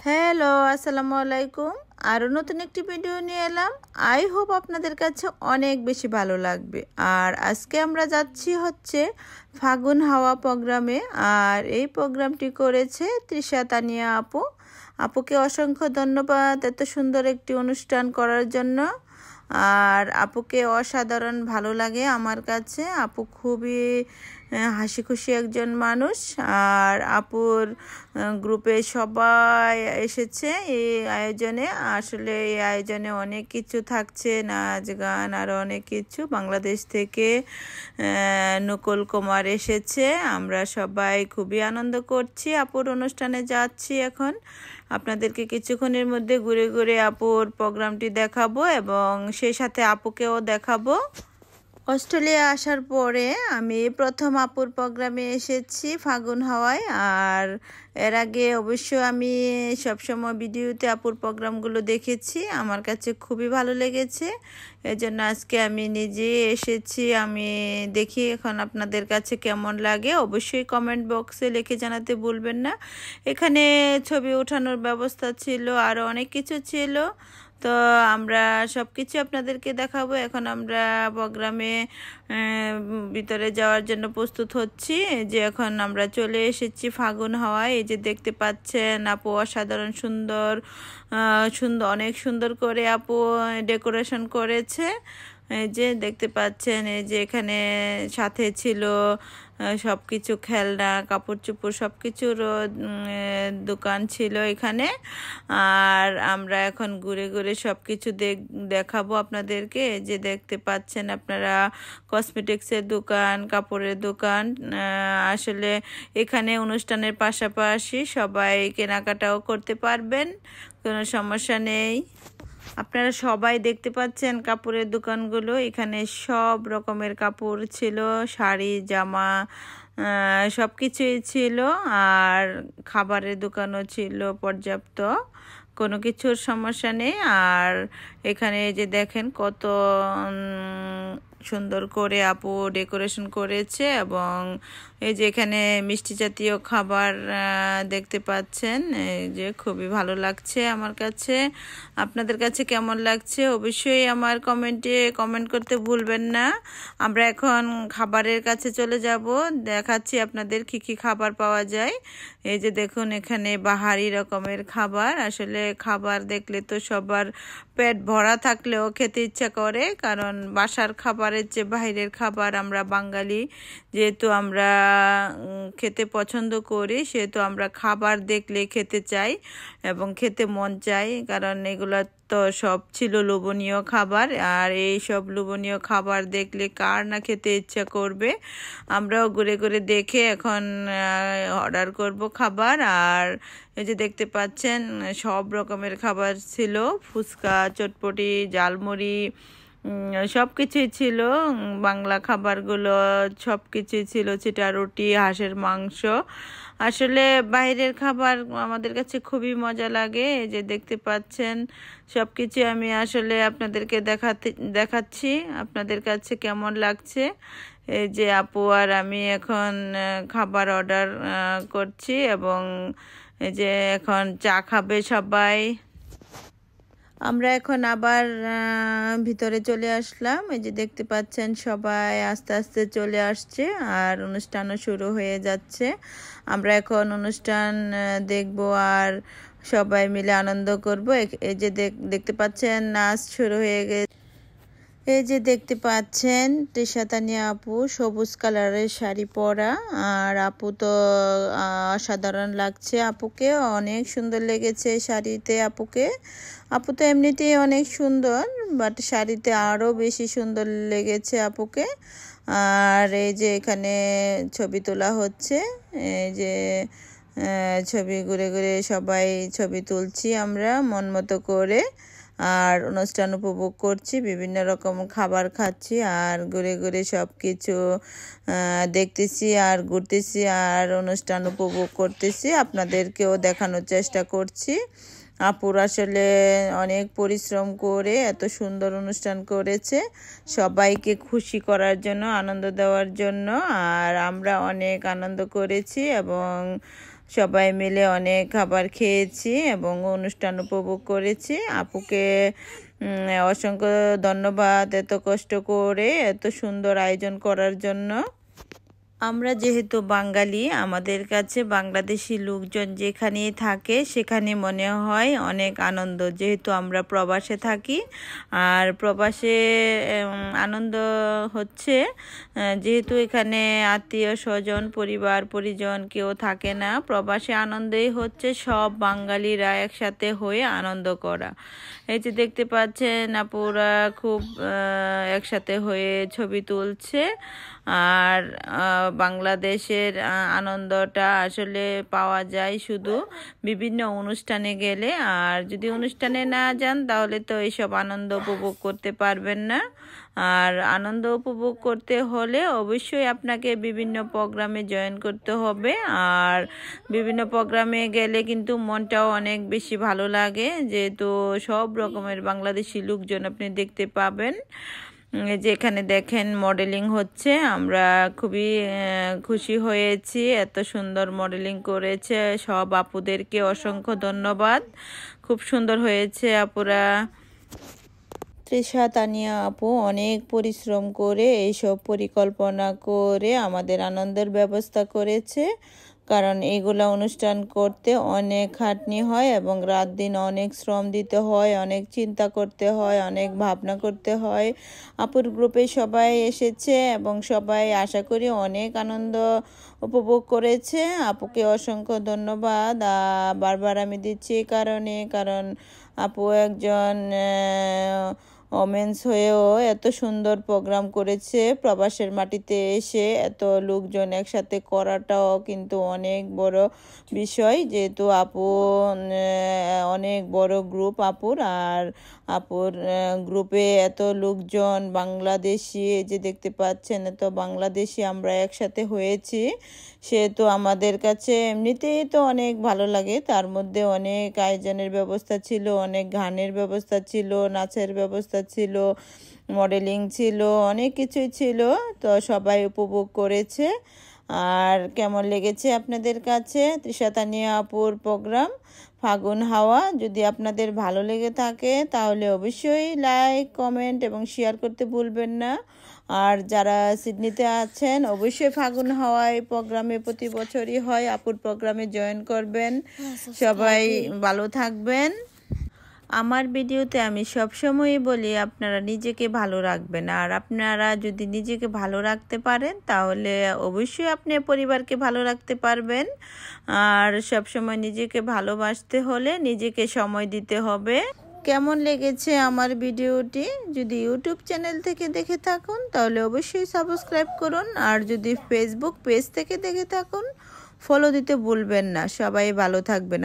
Hello, আসসালামু আলাইকুম। আরও নতুন একটি ভিডিও নিয়ে এলাম। আই হোপ আপনাদের কাছে অনেক বেশি ভালো লাগবে। আর আজকে আমরা যাচ্ছি ফাগুন হাওয়া প্রোগ্রামে। আর এই প্রোগ্রামটি করেছে তৃষা তানিয়া আপু। আপুকে অসংখ্য ধন্যবাদ এত সুন্দর একটি অনুষ্ঠান করার জন্য। আর আপুকে অসাধারণ ভালো লাগে আমার কাছে। আপু খুবই হাসি খুশি একজন মানুষ। আর আপুর গ্রুপে সবাই এসেছে এই আয়োজনে। আসলে এই আয়োজনে অনেক কিছু থাকছে, নাচ গান আরও অনেক কিছু। বাংলাদেশ থেকে নকুল কুমার এসেছে। আমরা সবাই খুবই আনন্দ করছি। আপুর অনুষ্ঠানে যাচ্ছি এখন। আপনাদেরকে কিছুক্ষণের মধ্যে ঘুরে ঘুরে আপুর প্রোগ্রামটি দেখাবো এবং সেই সাথে আপুকেও দেখাবো। অস্ট্রেলিয়া আসার পরে আমি প্রথম আপুর প্রোগ্রামে এসেছি ফাগুন হাওয়ায়। আর এর আগে অবশ্য আমি সবসময় ভিডিওতে আপুর প্রোগ্রামগুলো দেখেছি, আমার কাছে খুবই ভালো লেগেছে। এজন্য আজকে আমি নিজে এসেছি। আমি দেখি এখন আপনাদের কাছে কেমন লাগে। অবশ্যই কমেন্ট বক্সে লিখে জানাতে ভুলবেন না। এখানে ছবি ওঠানোর ব্যবস্থা ছিল, আরও অনেক কিছু ছিল। তো আমরা সব কিছু আপনাদেরকে দেখাবো। এখন আমরা প্রোগ্রামে ভিতরে যাওয়ার জন্য প্রস্তুত হচ্ছি। যে এখন আমরা চলে এসেছি ফাগুন হাওয়ায়। এই যে দেখতে পাচ্ছেন আপু অসাধারণ সুন্দর অনেক সুন্দর করে আপু ডেকোরেশন করেছে। এই যে দেখতে পাচ্ছেন, এই যে এখানে সাথে ছিল সব কিছু খেলনা, কাপড় চোপড় সব কিছুর দোকান ছিল এখানে। আর আমরা এখন ঘুরে ঘুরে সব কিছু দেখাবো আপনাদেরকে। যে দেখতে পাচ্ছেন আপনারা কসমেটিক্সের দোকান, কাপড়ের দোকান। আসলে এখানে অনুষ্ঠানের পাশাপাশি সবাই কেনাকাটাও করতে পারবেন, কোনো সমস্যা নেই। আপনারা সবাই দেখতে পাচ্ছেন কাপড়ের দোকানগুলো। এখানে সব রকমের কাপড় ছিল, শাড়ি, জামা, সব কিছুই ছিল। আর খাবারের দোকানও ছিল পর্যাপ্ত, কোনো কিছুর সমস্যা নেই। আর এখানে যে দেখেন কত সুন্দর করে আপু ডেকোরেশন করেছে। এবং এই যে এখানে মিষ্টি জাতীয় খাবার দেখতে পাচ্ছেন। এই যে খুবই ভালো লাগছে আমার কাছে। আপনাদের কাছে কেমন লাগছে অবশ্যই আমার কমেন্টে কমেন্ট করতে ভুলবেন না। আমরা এখন খাবারের কাছে চলে যাব, দেখাচ্ছি আপনাদের কি কি খাবার পাওয়া যায়। এই যে দেখুন এখানে বাহারি রকমের খাবার। আসলে খাবার দেখলে তো সবার পেট ভরা থাকলেও খেতে ইচ্ছা করে, কারণ বাসার খাবারের চেয়ে বাইরের খাবার আমরা বাঙালি যেহেতু আমরা খেতে পছন্দ করি, সেহেতু আমরা খাবার দেখলে খেতে চাই এবং খেতে মন চাই, কারণ এগুলো তো সব ছিল লোভনীয় খাবার। আর এই সব লোভনীয় খাবার দেখলে কার না খেতে ইচ্ছা করবে। আমরাও ঘুরে ঘুরে দেখে এখন অর্ডার করব খাবার। আর এই যে দেখতে পাচ্ছেন সব রকমের খাবার ছিল, ফুচকা, চটপটি, ঝালমুড়ি, সব কিছুই ছিল। বাংলা খাবারগুলো সব কিছুই ছিল, চিটা রুটি, হাঁসের মাংস। আসলে বাইরের খাবার আমাদের কাছে খুবই মজা লাগে। এই যে দেখতে পাচ্ছেন সব কিছু আমি আসলে আপনাদেরকে দেখাচ্ছি আপনাদের কাছে কেমন লাগছে। এই যে আপু আর আমি এখন খাবার অর্ডার করছি এবং এই যে এখন চা খাবে সবাই। আমরা এখন আবার ভিতরে চলে আসলাম। এই যে দেখতে পাচ্ছেন সবাই আস্তে আস্তে চলে আসছে আর অনুষ্ঠানও শুরু হয়ে যাচ্ছে। আমরা এখন অনুষ্ঠান দেখব আর সবাই মিলে আনন্দ করব। এই যে দেখতে পাচ্ছেন নাচ শুরু হয়ে গেছে। এই যে দেখতে পাচ্ছেন তৃষা তানিয়া আপু সবুজ কালারের শাড়ি পরা। আর আপু তো অসাধারণ লাগছে, আপুকে অনেক সুন্দর লেগেছে শাড়িতে আপুকে। আপু তো এমনিতেই অনেক সুন্দর, বাট শাড়িতে আরও বেশি সুন্দর লেগেছে আপুকে। আর এই যে এখানে ছবি তোলা হচ্ছে। এই যে ছবি ঘুরে ঘুরে সবাই ছবি তুলছি আমরা মন মতো করে। আর অনুষ্ঠান উপভোগ করছি, বিভিন্ন রকম খাবার খাচ্ছি আর ঘুরে ঘুরে সব কিছু দেখতেছি আর ঘুরতেছি আর অনুষ্ঠান উপভোগ করতেছি। আপনাদেরকেও দেখানোর চেষ্টা করছি। আপুর আসলে অনেক পরিশ্রম করে এত সুন্দর অনুষ্ঠান করেছে সবাইকে খুশি করার জন্য, আনন্দ দেওয়ার জন্য। আর আমরা অনেক আনন্দ করেছি এবং সবাই মিলে অনেক খাবার খেয়েছি এবং অনুষ্ঠান উপভোগ করেছি। আপুকে অসংখ্য ধন্যবাদ এত কষ্ট করে এত সুন্দর আয়োজন করার জন্য। আমরা যেহেতু বাঙালি, আমাদের কাছে বাংলাদেশি লোকজন যেখানেই থাকে সেখানে মনে হয় অনেক আনন্দ, যেহেতু আমরা প্রবাসে থাকি। আর প্রবাসে আনন্দ হচ্ছে যেহেতু এখানে আত্মীয় স্বজন পরিবার পরিজন কেউ থাকে না, প্রবাসে আনন্দই হচ্ছে সব বাঙালিরা একসাথে হয়ে আনন্দ করা। এই যে দেখতে পাচ্ছেন আপুরা খুব একসাথে হয়ে ছবি তুলছে। আর বাংলাদেশের আনন্দটা আসলে পাওয়া যায় শুধু বিভিন্ন অনুষ্ঠানে গেলে, আর যদি অনুষ্ঠানে না যান তাহলে তো এইসব আনন্দ উপভোগ করতে পারবেন না। আর আনন্দ উপভোগ করতে হলে অবশ্যই আপনাকে বিভিন্ন প্রোগ্রামে জয়েন করতে হবে। আর বিভিন্ন প্রোগ্রামে গেলে কিন্তু মনটাও অনেক বেশি ভালো লাগে, যেহেতু সব রকমের বাংলাদেশি লোকজন আপনি দেখতে পাবেন। যেখানে দেখেন মডেলিং হচ্ছে, আমরা খুবই খুশি হয়েছি। এত সুন্দর মডেলিং করেছে সব আপুদেরকে অসংখ্য ধন্যবাদ। খুব সুন্দর হয়েছে আপুরা। তৃষা তানিয়া আপু অনেক পরিশ্রম করে এইসব পরিকল্পনা করে আমাদের আনন্দের ব্যবস্থা করেছে, কারণ এইগুলা অনুষ্ঠান করতে অনেক খাটনি হয় এবং রাত দিন অনেক শ্রম দিতে হয়, অনেক চিন্তা করতে হয়, অনেক ভাবনা করতে হয়। আপুর গ্রুপে সবাই এসেছে এবং সবাই আশা করি অনেক আনন্দ উপভোগ করেছে। আপুকে অসংখ্য ধন্যবাদ বারবার আমি দিচ্ছি কারণ আপু একজন ওমেন্স হয়েও এত সুন্দর প্রোগ্রাম করেছে। প্রবাসের মাটিতে এসে এত লোকজন একসাথে করাটাও কিন্তু অনেক বড় বিষয়, যেহেতু আপু অনেক বড় গ্রুপ আপুর। আর আপুর গ্রুপে এত লোকজন বাংলাদেশি, যে দেখতে পাচ্ছেন এত বাংলাদেশি আমরা একসাথে হয়েছি, সেহেতু আমাদের কাছে এমনিতেই তো অনেক ভালো লাগে। তার মধ্যে অনেক আয়োজনের ব্যবস্থা ছিল, অনেক গানের ব্যবস্থা ছিল, নাচের ব্যবস্থা ছিল, মডেলিং ছিল, অনেক কিছুই ছিল। তো সবাই উপভোগ করেছে। আর কেমন লেগেছে আপনাদের কাছে তৃষা তানিয়া আপুর প্রোগ্রাম ফাগুন হাওয়া? যদি আপনাদের ভালো লেগে থাকে তাহলে অবশ্যই লাইক কমেন্ট এবং শেয়ার করতে ভুলবেন না। আর যারা সিডনিতে আছেন অবশ্যই ফাগুন হাওয়ায় প্রোগ্রামে প্রতি বছরই হয়, আপুর প্রোগ্রামে জয়েন করবেন। সবাই ভালো থাকবেন। আমার ভিডিওতে আমি সবসময়ই বলি আপনারা নিজেকে ভালো রাখবেন, আর আপনারা যদি নিজেকে ভালো রাখতে পারেন তাহলে অবশ্যই আপনি পরিবারকে ভালো রাখতে পারবেন। আর সবসময় নিজেকে ভালোবাসতে হলে নিজেকে সময় দিতে হবে। কেমন লেগেছে আমার ভিডিওটি? যদি ইউটিউব চ্যানেল থেকে দেখে থাকুন তাহলে অবশ্যই সাবস্ক্রাইব করুন, আর যদি ফেসবুক পেজ থেকে দেখে থাকুন ফলো দিতে ভুলবেন না। সবাই ভালো থাকবেন।